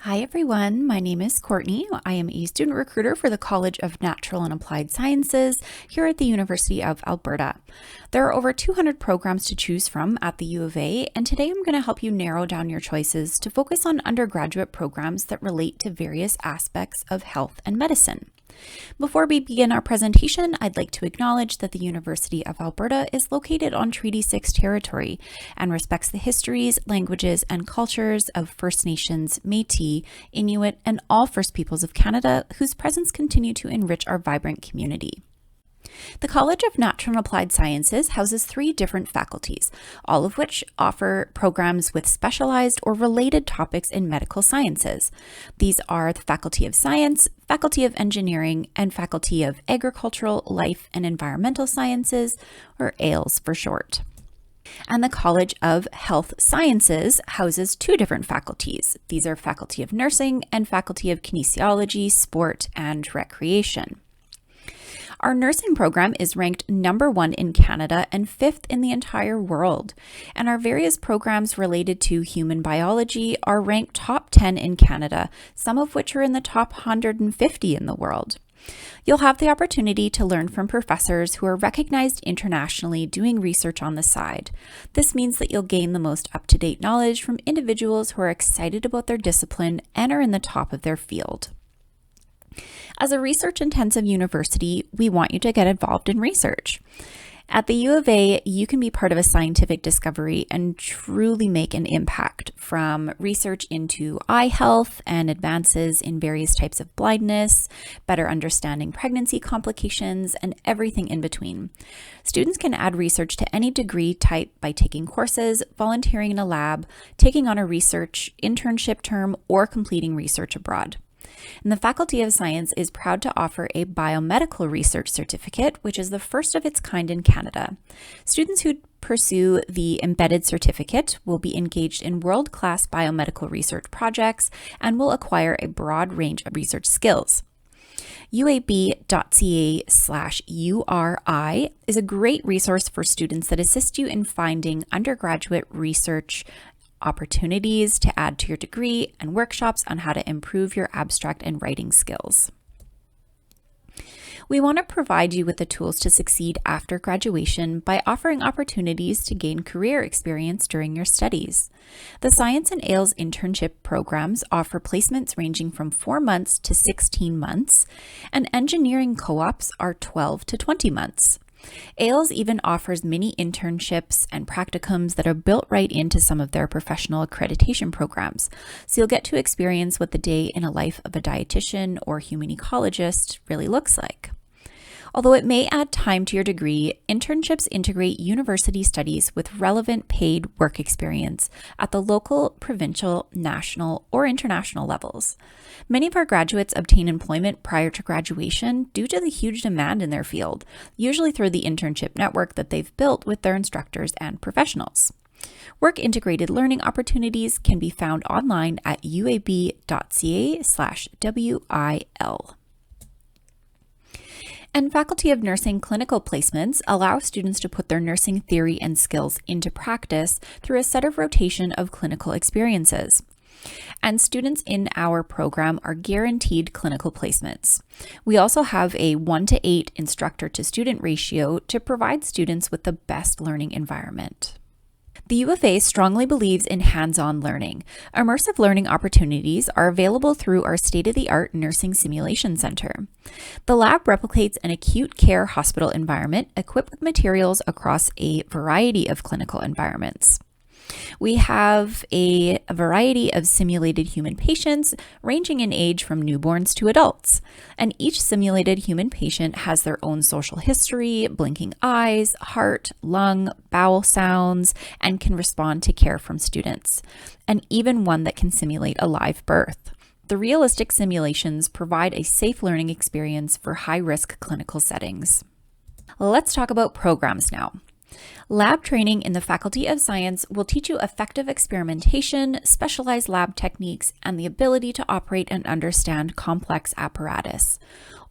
Hi everyone, my name is Courtney. I am a student recruiter for the College of Natural and Applied Sciences here at the University of Alberta. There are over 200 programs to choose from at the U of A, and today I'm going to help you narrow down your choices to focus on undergraduate programs that relate to various aspects of health and medicine. Before we begin our presentation, I'd like to acknowledge that the University of Alberta is located on Treaty 6 territory and respects the histories, languages, and cultures of First Nations, Métis, Inuit, and all First Peoples of Canada whose presence continue to enrich our vibrant community. The College of Natural and Applied Sciences houses 3 different faculties, all of which offer programs with specialized or related topics in medical sciences. These are the Faculty of Science, Faculty of Engineering, and Faculty of Agricultural, Life, and Environmental Sciences, or AILS for short. And the College of Health Sciences houses 2 different faculties. These are Faculty of Nursing and Faculty of Kinesiology, Sport, and Recreation. Our nursing program is ranked number 1 in Canada and 5th in the entire world, and our various programs related to human biology are ranked top 10 in Canada, some of which are in the top 150 in the world. You'll have the opportunity to learn from professors who are recognized internationally doing research on the side. This means that you'll gain the most up-to-date knowledge from individuals who are excited about their discipline and are in the top of their field. As a research-intensive university, we want you to get involved in research. At the U of A, you can be part of a scientific discovery and truly make an impact, from research into eye health and advances in various types of blindness, better understanding pregnancy complications, and everything in between. Students can add research to any degree type by taking courses, volunteering in a lab, taking on a research internship term, or completing research abroad. And the Faculty of Science is proud to offer a biomedical research certificate, which is the first of its kind in Canada. Students who pursue the embedded certificate will be engaged in world-class biomedical research projects and will acquire a broad range of research skills. uab.ca/URI is a great resource for students that assist you in finding undergraduate research opportunities to add to your degree and workshops on how to improve your abstract and writing skills. We want to provide you with the tools to succeed after graduation by offering opportunities to gain career experience during your studies. The Science and AILS internship programs offer placements ranging from 4 months to 16 months, and engineering co-ops are 12 to 20 months. AILS even offers mini internships and practicums that are built right into some of their professional accreditation programs, so you'll get to experience what the day in a life of a dietitian or human ecologist really looks like. Although it may add time to your degree, internships integrate university studies with relevant paid work experience at the local, provincial, national, or international levels. Many of our graduates obtain employment prior to graduation due to the huge demand in their field, usually through the internship network that they've built with their instructors and professionals. Work-integrated learning opportunities can be found online at uab.ca/WIL. And Faculty of Nursing clinical placements allow students to put their nursing theory and skills into practice through a set of rotation of clinical experiences. And students in our program are guaranteed clinical placements. We also have a 1:8 instructor-to-student ratio to provide students with the best learning environment. The U of A strongly believes in hands-on learning. Immersive learning opportunities are available through our state-of-the-art Nursing Simulation Center. The lab replicates an acute care hospital environment equipped with materials across a variety of clinical environments. We have a variety of simulated human patients ranging in age from newborns to adults, and each simulated human patient has their own social history, blinking eyes, heart, lung, bowel sounds, and can respond to care from students, and even one that can simulate a live birth. The realistic simulations provide a safe learning experience for high-risk clinical settings. Let's talk about programs now. Lab training in the Faculty of Science will teach you effective experimentation, specialized lab techniques, and the ability to operate and understand complex apparatus.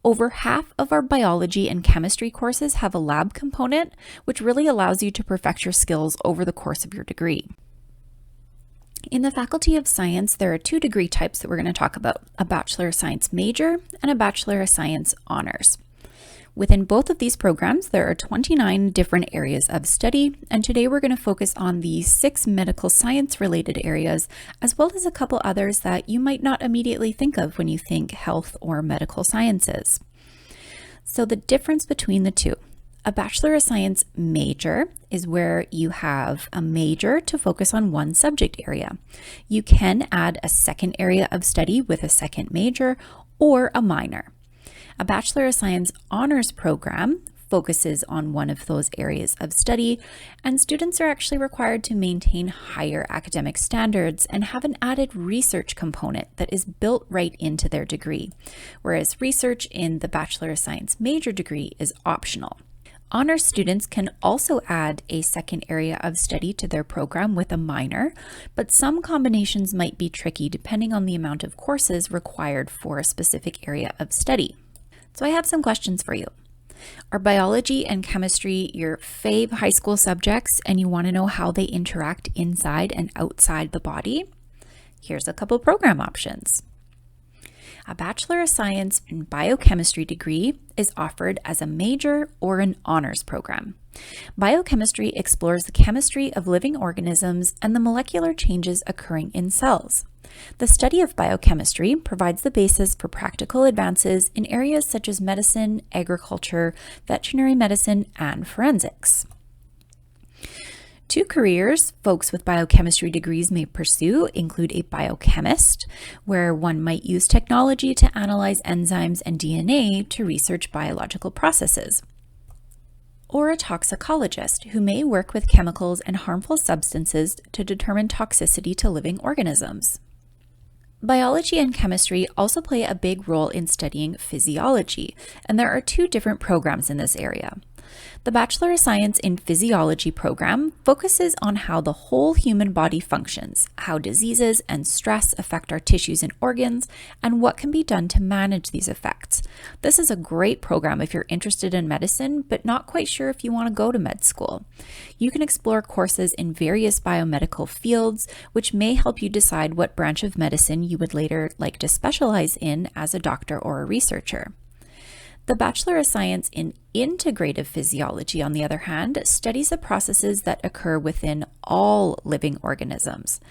Over half of our biology and chemistry courses have a lab component, which really allows you to perfect your skills over the course of your degree. In the Faculty of Science, there are two degree types that we're going to talk about, a Bachelor of Science major and a Bachelor of Science honors. Within both of these programs, there are 29 different areas of study, and today we're going to focus on the 6 medical science related areas, as well as a couple others that you might not immediately think of when you think health or medical sciences. So the difference between the two. A Bachelor of Science major is where you have a major to focus on one subject area. You can add a second area of study with a second major or a minor. A Bachelor of Science honors program focuses on one of those areas of study, and students are actually required to maintain higher academic standards and have an added research component that is built right into their degree, whereas research in the Bachelor of Science major degree is optional. Honors students can also add a second area of study to their program with a minor, but some combinations might be tricky depending on the amount of courses required for a specific area of study. So I have some questions for you. Are biology and chemistry your fave high school subjects and you want to know how they interact inside and outside the body? Here's a couple program options. A Bachelor of Science in Biochemistry degree is offered as a major or an honors program. Biochemistry explores the chemistry of living organisms and the molecular changes occurring in cells. The study of biochemistry provides the basis for practical advances in areas such as medicine, agriculture, veterinary medicine, and forensics. Two careers folks with biochemistry degrees may pursue include a biochemist, where one might use technology to analyze enzymes and DNA to research biological processes, or a toxicologist, who may work with chemicals and harmful substances to determine toxicity to living organisms. Biology and chemistry also play a big role in studying physiology, and there are two different programs in this area. The Bachelor of Science in Physiology program focuses on how the whole human body functions, how diseases and stress affect our tissues and organs, and what can be done to manage these effects. This is a great program if you're interested in medicine, but not quite sure if you want to go to med school. You can explore courses in various biomedical fields, which may help you decide what branch of medicine you would later like to specialize in as a doctor or a researcher. The Bachelor of Science in Integrative Physiology, on the other hand, studies the processes that occur within all living organisms.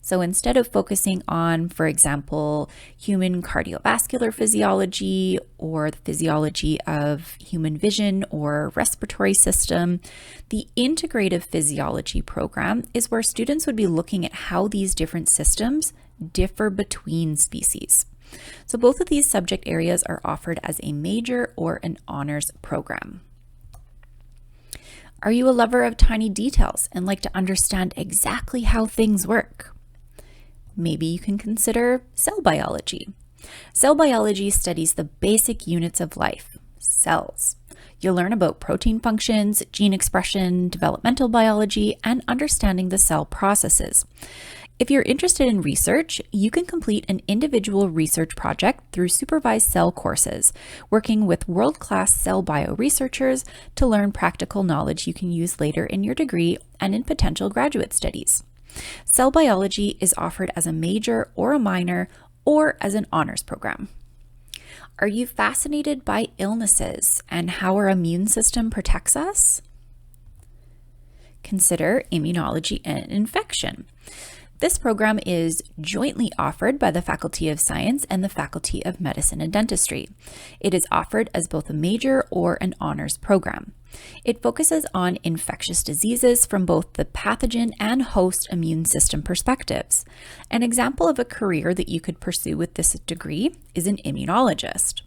So instead of focusing on, for example, human cardiovascular physiology or the physiology of human vision or respiratory system, the Integrative Physiology program is where students would be looking at how these different systems differ between species. So both of these subject areas are offered as a major or an honors program. Are you a lover of tiny details and like to understand exactly how things work? Maybe you can consider cell biology. Cell biology studies the basic units of life, cells. You'll learn about protein functions, gene expression, developmental biology, and understanding the cell processes. If you're interested in research, you can complete an individual research project through supervised cell courses, working with world-class cell bio researchers to learn practical knowledge you can use later in your degree and in potential graduate studies. Cell biology is offered as a major or a minor or as an honors program. Are you fascinated by illnesses and how our immune system protects us? Consider immunology and infection. This program is jointly offered by the Faculty of Science and the Faculty of Medicine and Dentistry. It is offered as both a major or an honors program. It focuses on infectious diseases from both the pathogen and host immune system perspectives. An example of a career that you could pursue with this degree is an immunologist.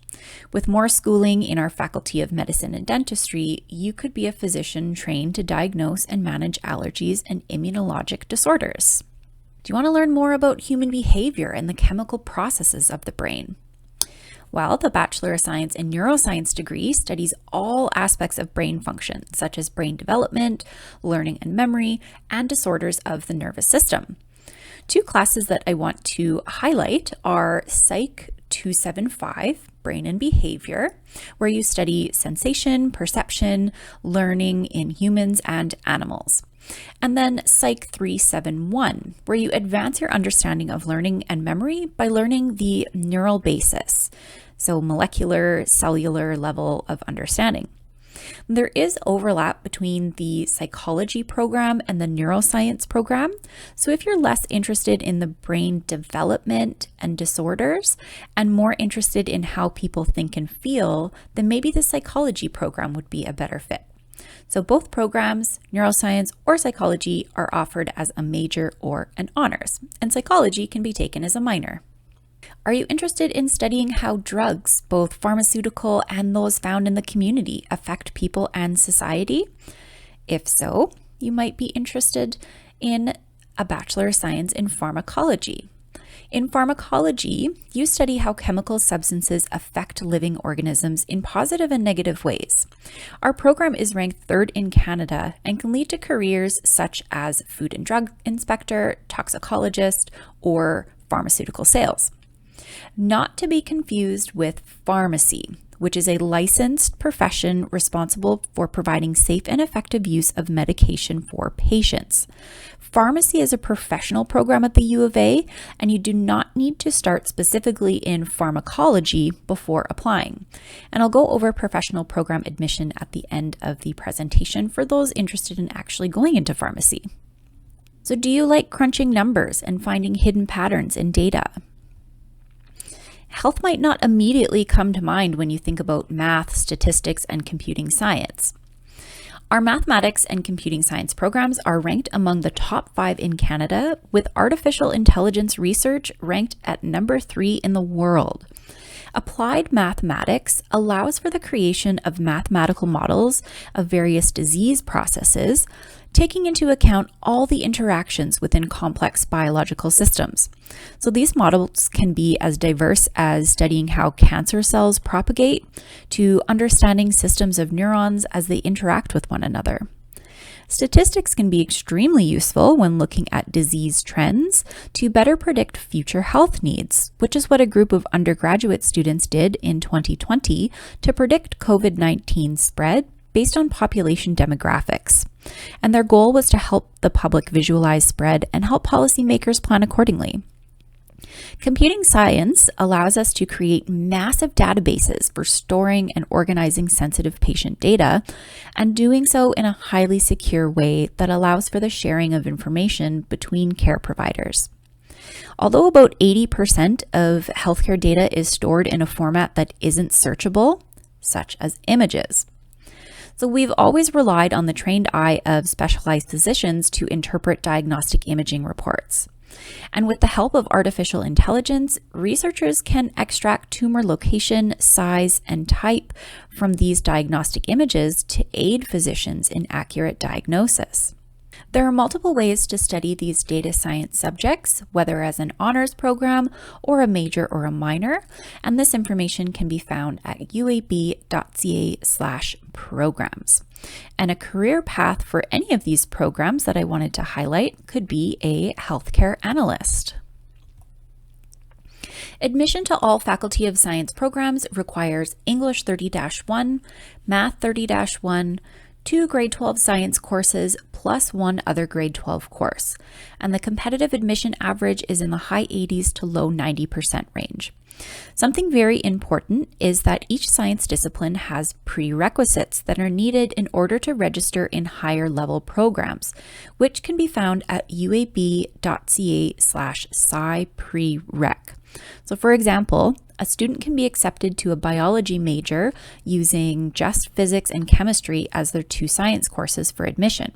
With more schooling in our Faculty of Medicine and Dentistry, you could be a physician trained to diagnose and manage allergies and immunologic disorders. Do you want to learn more about human behavior and the chemical processes of the brain? Well, the Bachelor of Science in Neuroscience degree studies all aspects of brain function, such as brain development, learning and memory, and disorders of the nervous system. Two classes that I want to highlight are Psych 275, Brain and Behavior, where you study sensation, perception, learning in humans and animals. And then Psych 371, where you advance your understanding of learning and memory by learning the neural basis, so molecular, cellular level of understanding. There is overlap between the psychology program and the neuroscience program. So if you're less interested in the brain development and disorders and more interested in how people think and feel, then maybe the psychology program would be a better fit. So both programs, neuroscience or psychology, are offered as a major or an honors, and psychology can be taken as a minor. Are you interested in studying how drugs, both pharmaceutical and those found in the community, affect people and society? If so, you might be interested in a Bachelor of Science in Pharmacology. In pharmacology, you study how chemical substances affect living organisms in positive and negative ways. Our program is ranked third in Canada and can lead to careers such as food and drug inspector, toxicologist, or pharmaceutical sales. Not to be confused with pharmacy, which is a licensed profession responsible for providing safe and effective use of medication for patients. Pharmacy is a professional program at the U of A, and you do not need to start specifically in pharmacology before applying. And I'll go over professional program admission at the end of the presentation for those interested in actually going into pharmacy. So do you like crunching numbers and finding hidden patterns in data? Health might not immediately come to mind when you think about math, statistics, and computing science. Our mathematics and computing science programs are ranked among the top 5 in Canada, with artificial intelligence research ranked at number 3 in the world. Applied mathematics allows for the creation of mathematical models of various disease processes, taking into account all the interactions within complex biological systems. So these models can be as diverse as studying how cancer cells propagate to understanding systems of neurons as they interact with one another. Statistics can be extremely useful when looking at disease trends to better predict future health needs, which is what a group of undergraduate students did in 2020 to predict COVID-19 spread based on population demographics. And their goal was to help the public visualize spread and help policymakers plan accordingly. Computing science allows us to create massive databases for storing and organizing sensitive patient data, and doing so in a highly secure way that allows for the sharing of information between care providers. Although about 80% of healthcare data is stored in a format that isn't searchable, such as images. So we've always relied on the trained eye of specialized physicians to interpret diagnostic imaging reports. And with the help of artificial intelligence, researchers can extract tumor location, size, and type from these diagnostic images to aid physicians in accurate diagnosis. There are multiple ways to study these data science subjects, whether as an honors program or a major or a minor, and this information can be found at uab.ca/programs. And a career path for any of these programs that I wanted to highlight could be a healthcare analyst. Admission to all Faculty of Science programs requires English 30-1, Math 30-1, 2 grade 12 science courses plus 1 other grade 12 course, and the competitive admission average is in the high 80s to low 90% range. Something very important is that each science discipline has prerequisites that are needed in order to register in higher level programs, which can be found at uab.ca/sci-prereq. So for example, a student can be accepted to a biology major using just physics and chemistry as their 2 science courses for admission.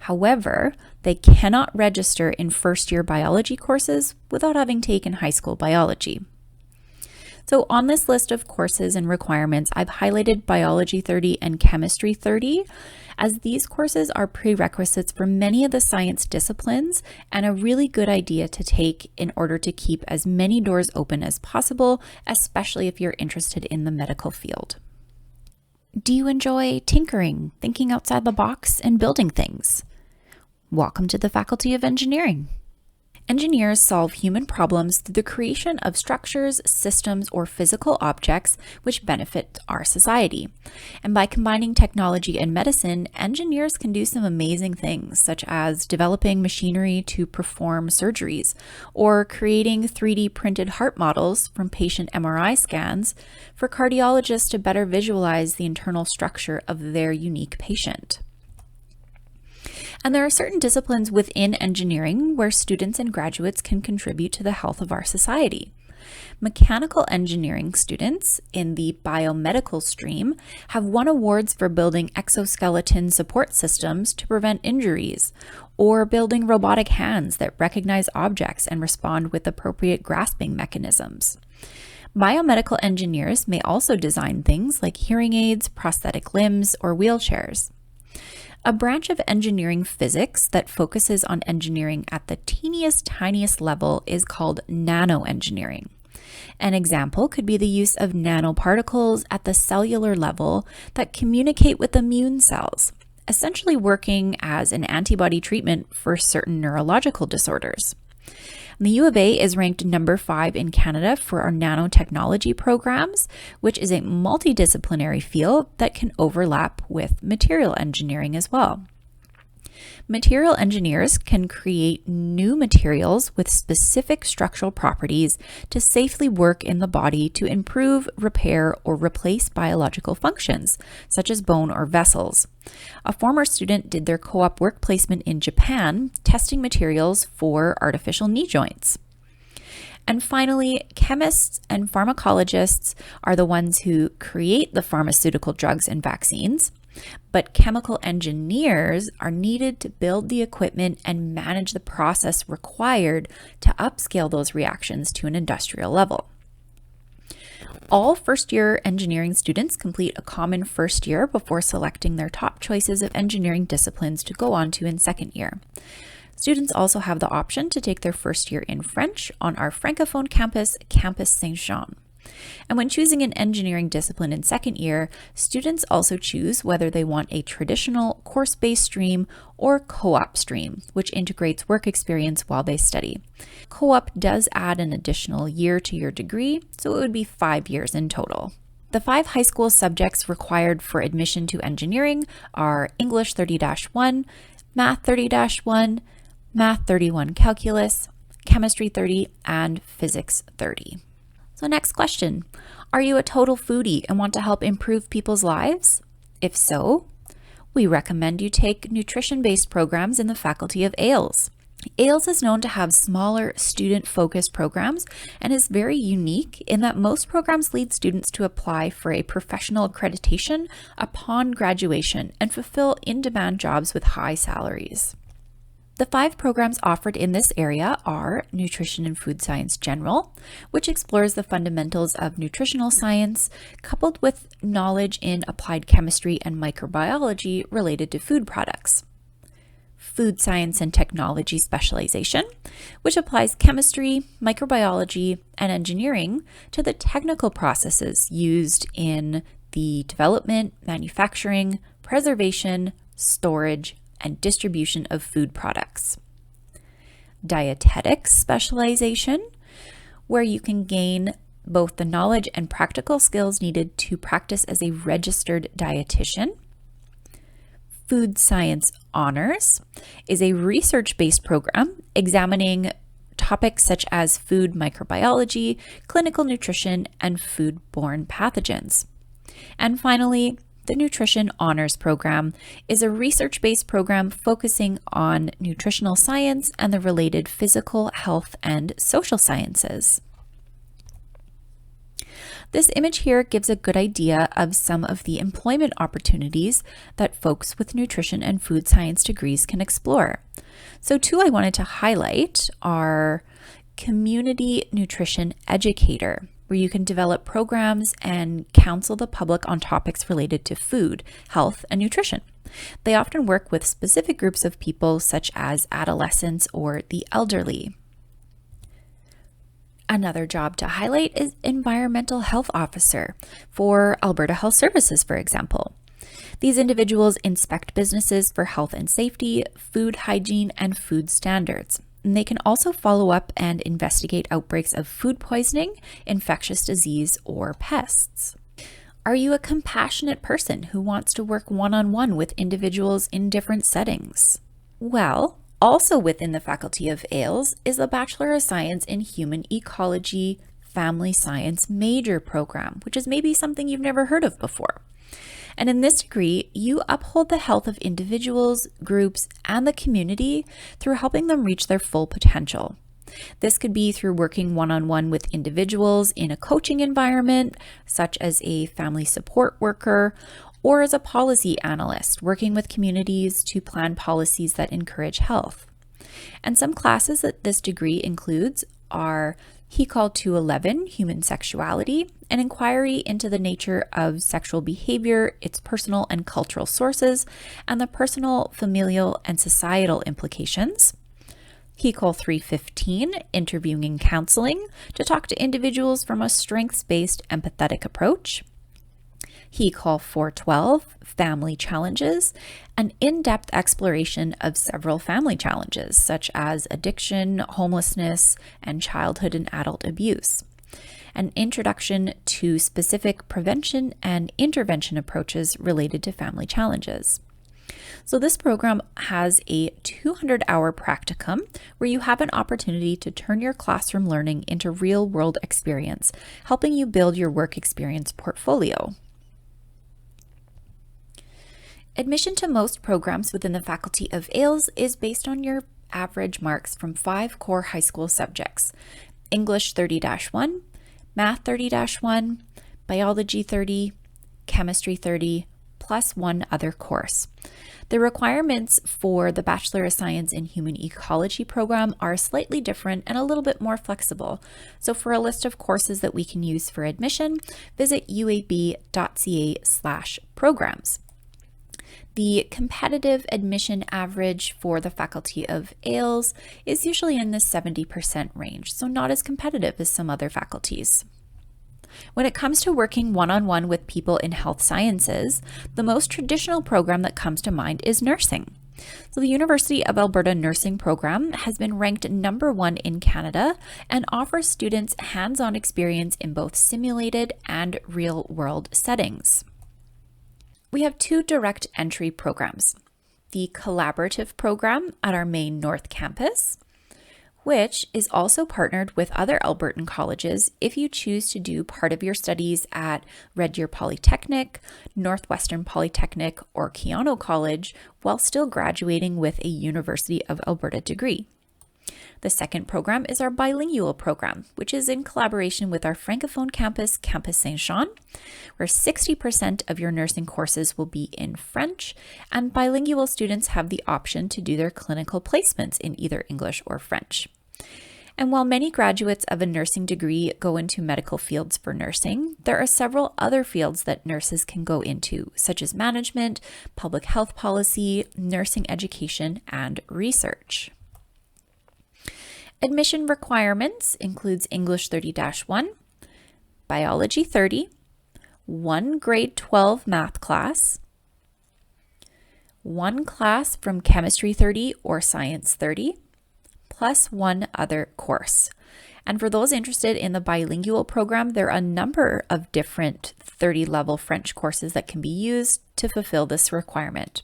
However, they cannot register in first-year biology courses without having taken high school biology. So on this list of courses and requirements, I've highlighted Biology 30 and Chemistry 30, as these courses are prerequisites for many of the science disciplines and a really good idea to take in order to keep as many doors open as possible, especially if you're interested in the medical field. Do you enjoy tinkering, thinking outside the box, and building things? Welcome to the Faculty of Engineering. Engineers solve human problems through the creation of structures, systems, or physical objects which benefit our society. And by combining technology and medicine, engineers can do some amazing things, such as developing machinery to perform surgeries, or creating 3D printed heart models from patient MRI scans for cardiologists to better visualize the internal structure of their unique patient. And there are certain disciplines within engineering where students and graduates can contribute to the health of our society. Mechanical engineering students in the biomedical stream have won awards for building exoskeleton support systems to prevent injuries, or building robotic hands that recognize objects and respond with appropriate grasping mechanisms. Biomedical engineers may also design things like hearing aids, prosthetic limbs, or wheelchairs. A branch of engineering physics that focuses on engineering at the tiniest level is called nanoengineering. An example could be the use of nanoparticles at the cellular level that communicate with immune cells, essentially working as an antibody treatment for certain neurological disorders. The U of A is ranked number 5 in Canada for our nanotechnology programs, which is a multidisciplinary field that can overlap with material engineering as well. Material engineers can create new materials with specific structural properties to safely work in the body to improve, repair, or replace biological functions, such as bone or vessels. A former student did their co-op work placement in Japan, testing materials for artificial knee joints. And finally, chemists and pharmacologists are the ones who create the pharmaceutical drugs and vaccines. But chemical engineers are needed to build the equipment and manage the process required to upscale those reactions to an industrial level. All first-year engineering students complete a common first year before selecting their top choices of engineering disciplines to go on to in second year. Students also have the option to take their first year in French on our Francophone campus, Campus Saint-Jean. And when choosing an engineering discipline in second year, students also choose whether they want a traditional course-based stream or co-op stream, which integrates work experience while they study. Co-op does add an additional year to your degree, so it would be 5 years in total. The 5 high school subjects required for admission to engineering are English 30-1, Math 30-1, Math 31 Calculus, Chemistry 30, and Physics 30. So next question, are you a total foodie and want to help improve people's lives? If so, we recommend you take nutrition-based programs in the Faculty of AILS. AILS is known to have smaller student-focused programs and is very unique in that most programs lead students to apply for a professional accreditation upon graduation and fulfill in-demand jobs with high salaries. The 5 programs offered in this area are Nutrition and Food Science General, which explores the fundamentals of nutritional science, coupled with knowledge in applied chemistry and microbiology related to food products. Food Science and Technology Specialization, which applies chemistry, microbiology, and engineering to the technical processes used in the development, manufacturing, preservation, storage, and distribution of food products. Dietetics specialization, where you can gain both the knowledge and practical skills needed to practice as a registered dietitian. Food Science Honors is a research-based program examining topics such as food microbiology, clinical nutrition, and foodborne pathogens. And finally, the Nutrition Honors Program is a research-based program focusing on nutritional science and the related physical, health, and social sciences. This image here gives a good idea of some of the employment opportunities that folks with nutrition and food science degrees can explore. So 2 I wanted to highlight are Community Nutrition Educator, where you can develop programs and counsel the public on topics related to food, health, and nutrition. They often work with specific groups of people such as adolescents or the elderly. Another job to highlight is Environmental Health Officer for Alberta Health Services, for example. These individuals inspect businesses for health and safety, food hygiene, and food standards. And they can also follow up and investigate outbreaks of food poisoning, infectious disease, or pests. Are you a compassionate person who wants to work one-on-one with individuals in different settings? Well, also within the Faculty of AILS is the Bachelor of Science in Human Ecology Family Science major program, which is maybe something you've never heard of before. And in this degree, you uphold the health of individuals, groups, and the community through helping them reach their full potential. This could be through working one-on-one with individuals in a coaching environment, such as a family support worker, or as a policy analyst, working with communities to plan policies that encourage health. And some classes that this degree includes are HECOL 211, Human Sexuality, an inquiry into the nature of sexual behavior, its personal and cultural sources, and the personal, familial, and societal implications. HECOL 315, Interviewing and Counseling, to talk to individuals from a strengths-based empathetic approach. HECOL 412, Family Challenges, an in-depth exploration of several family challenges, such as addiction, homelessness, and childhood and adult abuse. An introduction to specific prevention and intervention approaches related to family challenges. So this program has a 200-hour practicum where you have an opportunity to turn your classroom learning into real-world experience, helping you build your work experience portfolio. Admission to most programs within the Faculty of AILS is based on your average marks from 5 core high school subjects: English 30-1, Math 30-1, Biology 30, Chemistry 30, plus one other course. The requirements for the Bachelor of Science in Human Ecology program are slightly different and a little bit more flexible. So for a list of courses that we can use for admission, visit uab.ca/programs. The competitive admission average for the Faculty of AILS is usually in the 70% range, so not as competitive as some other faculties. When it comes to working one-on-one with people in health sciences, the most traditional program that comes to mind is nursing. So the University of Alberta nursing program has been ranked #1 in Canada and offers students hands-on experience in both simulated and real-world settings. We have 2 direct entry programs: the collaborative program at our main North Campus, which is also partnered with other Albertan colleges if you choose to do part of your studies at Red Deer Polytechnic, Northwestern Polytechnic, or Keano College while still graduating with a University of Alberta degree. The second program is our bilingual program, which is in collaboration with our Francophone campus, Campus Saint-Jean, where 60% of your nursing courses will be in French, and bilingual students have the option to do their clinical placements in either English or French. And while many graduates of a nursing degree go into medical fields for nursing, there are several other fields that nurses can go into, such as management, public health policy, nursing education, and research. Admission requirements includes English 30-1, Biology 30, 1 grade 12 math class, 1 class from Chemistry 30 or Science 30, plus 1 other course. And for those interested in the bilingual program, there are a number of different 30-level French courses that can be used to fulfill this requirement.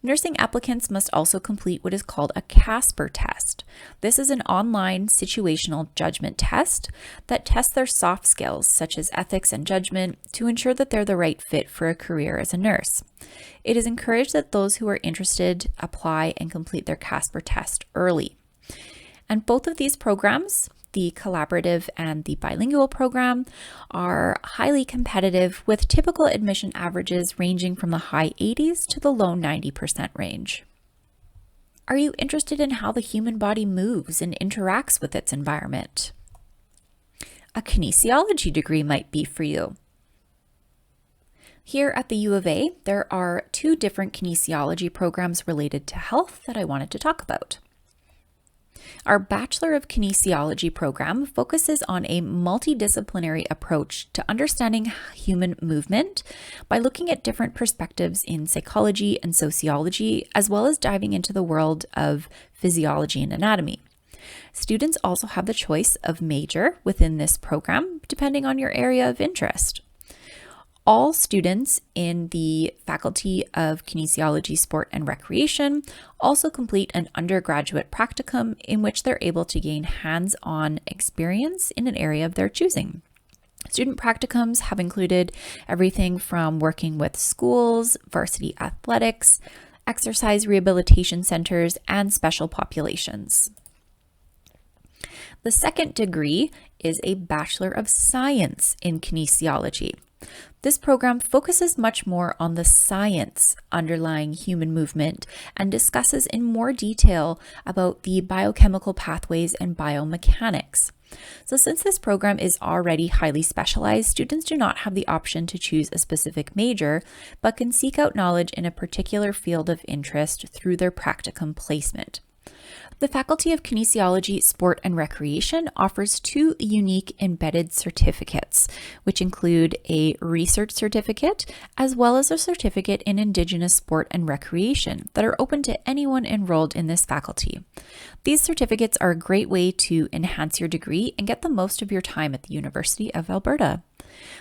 Nursing applicants must also complete what is called a CASPER test. This is an online situational judgment test that tests their soft skills, such as ethics and judgment, to ensure that they're the right fit for a career as a nurse. It is encouraged that those who are interested apply and complete their CASPER test early. And both of these programs, the collaborative and the bilingual program, are highly competitive with typical admission averages ranging from the high 80s to the low 90% range. Are you interested in how the human body moves and interacts with its environment? A kinesiology degree might be for you. Here at the U of A, there are 2 different kinesiology programs related to health that I wanted to talk about. Our Bachelor of Kinesiology program focuses on a multidisciplinary approach to understanding human movement by looking at different perspectives in psychology and sociology, as well as diving into the world of physiology and anatomy. Students also have the choice of major within this program, depending on your area of interest. All students in the Faculty of Kinesiology, Sport and Recreation also complete an undergraduate practicum in which they're able to gain hands-on experience in an area of their choosing. Student practicums have included everything from working with schools, varsity athletics, exercise rehabilitation centers, and special populations. The second degree is a Bachelor of Science in Kinesiology. This program focuses much more on the science underlying human movement and discusses in more detail about the biochemical pathways and biomechanics. So since this program is already highly specialized, students do not have the option to choose a specific major, but can seek out knowledge in a particular field of interest through their practicum placement. The Faculty of Kinesiology, Sport and Recreation offers two unique embedded certificates, which include a research certificate as well as a certificate in Indigenous sport and recreation that are open to anyone enrolled in this faculty. These certificates are a great way to enhance your degree and get the most of your time at the University of Alberta.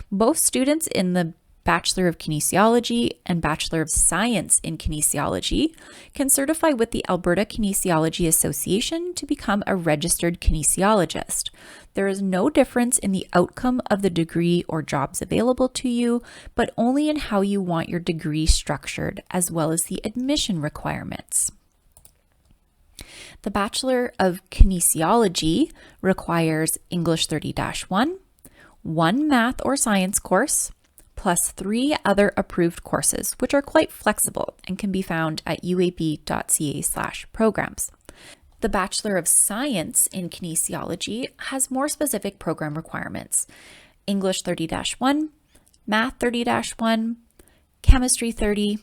Both students in the Bachelor of Kinesiology and Bachelor of Science in Kinesiology can certify with the Alberta Kinesiology Association to become a registered kinesiologist. There is no difference in the outcome of the degree or jobs available to you, but only in how you want your degree structured, as well as the admission requirements. The Bachelor of Kinesiology requires English 30-1, one math or science course, plus 3 other approved courses, which are quite flexible and can be found at uab.ca/programs. The Bachelor of Science in Kinesiology has more specific program requirements: English 30-1, Math 30-1, Chemistry 30,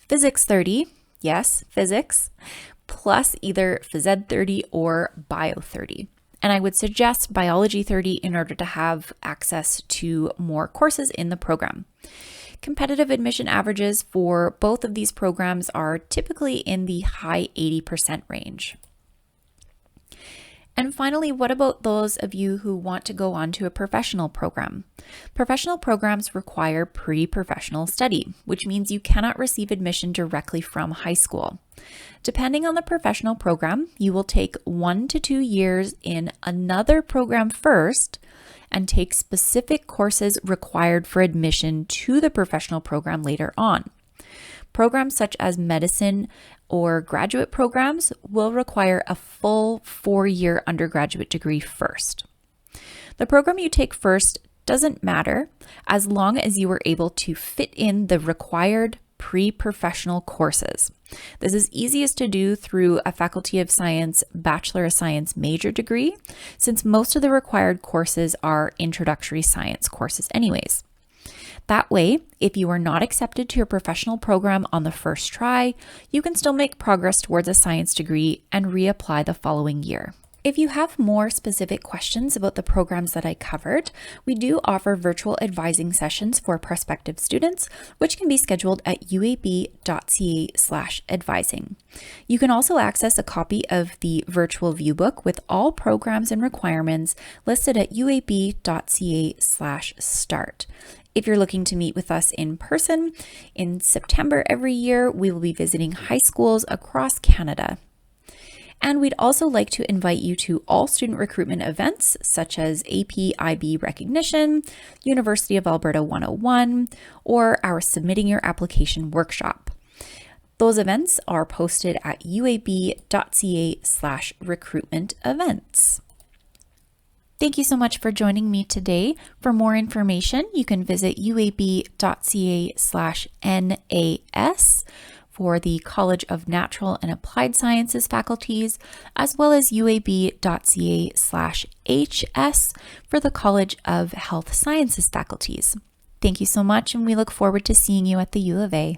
Physics 30, yes, physics, plus either Phys Ed 30 or Bio 30. And I would suggest Biology 30 in order to have access to more courses in the program. Competitive admission averages for both of these programs are typically in the high 80% range. And finally, what about those of you who want to go on to a professional program? Professional programs require pre-professional study, which means you cannot receive admission directly from high school. Depending on the professional program, you will take 1 to 2 years in another program first and take specific courses required for admission to the professional program later on. Programs such as medicine or graduate programs will require a full 4-year undergraduate degree first. The program you take first doesn't matter as long as you are able to fit in the required pre-professional courses. This is easiest to do through a Faculty of Science Bachelor of Science major degree, since most of the required courses are introductory science courses anyways. That way, if you are not accepted to your professional program on the first try, you can still make progress towards a science degree and reapply the following year. If you have more specific questions about the programs that I covered, we do offer virtual advising sessions for prospective students, which can be scheduled at uab.ca/advising. You can also access a copy of the virtual viewbook with all programs and requirements listed at uab.ca/start. If you're looking to meet with us in person, in September every year, we will be visiting high schools across Canada. And we'd also like to invite you to all student recruitment events such as AP/IB recognition, University of Alberta 101, or our Submitting Your Application workshop. Those events are posted at uab.ca/recruitment events. Thank you so much for joining me today. For more information, you can visit uab.ca/NAS for the College of Natural and Applied Sciences faculties, as well as uab.ca/HS for the College of Health Sciences faculties. Thank you so much, and we look forward to seeing you at the U of A.